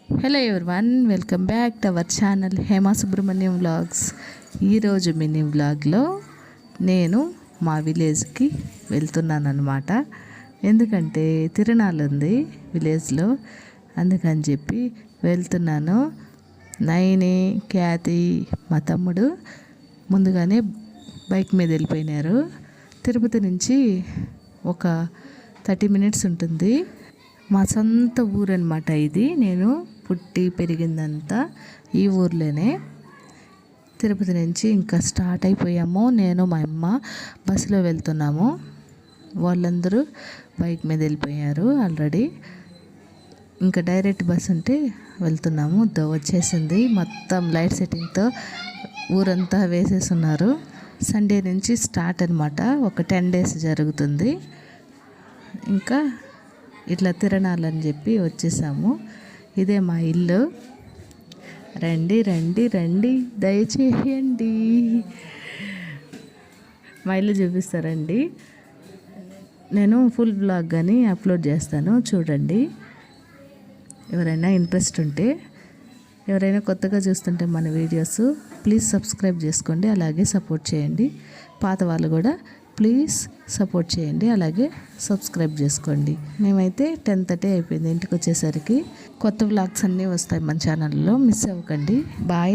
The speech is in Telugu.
Hello everyone, welcome back to our channel Hema Subrahmanyam vlogs. ఈరోజు మినీ వ్లాగ్లో నేను మా విలేజ్కి వెళ్తున్నాను అనమాట. ఎందుకంటే తిరునాళ్ళు ఉంది విలేజ్లో, అందుకని చెప్పి వెళ్తున్నాను. నైని, ఖ్యాతి, మా తమ్ముడు ముందుగానే బైక్ మీద వెళ్ళిపోయినారు. తిరుపతి నుంచి ఒక 30 మినిట్స్ ఉంటుంది. మా సొంత ఊరు అనమాట ఇది. నేను పుట్టి పెరిగిందంతా ఈ ఊర్లోనే. తిరుపతి నుంచి ఇంకా స్టార్ట్ అయిపోయాము. నేను మా అమ్మ బస్సులో వెళ్తున్నాము. వాళ్ళందరూ బైక్ మీద వెళ్ళిపోయారు ఆల్రెడీ. ఇంకా డైరెక్ట్ బస్ ఉంటే వెళ్తున్నాము. వచ్చేసింది మొత్తం లైట్ సెట్టింగ్తో ఊరంతా వేసేస్తున్నారు. సండే నుంచి స్టార్ట్ అనమాట. ఒక 10 days జరుగుతుంది. ఇంకా ఇట్లా తిరణాలని చెప్పి వచ్చేసాము. ఇదే మా ఇల్లు. రండి రండి రండి, దయచేయండి. మా ఇల్లు చూపిస్తారండి. నేను ఫుల్ బ్లాగ్ కానీ అప్లోడ్ చేస్తాను, చూడండి. ఎవరైనా ఇంట్రెస్ట్ ఉంటే, ఎవరైనా కొత్తగా చూస్తుంటే మన వీడియోస్ ప్లీజ్ సబ్స్క్రైబ్ చేసుకోండి, అలాగే సపోర్ట్ చేయండి. పాత వాళ్ళు కూడా ప్లీజ్ సపోర్ట్ చేయండి, అలాగే సబ్స్క్రైబ్ చేసుకోండి. మేమైతే 10:30 అయిపోయింది ఇంటికి వచ్చేసరికి. కొత్త వ్లాగ్స్ అన్నీ వస్తాయి మన ఛానల్లో, మిస్ అవ్వకండి. బాయ్.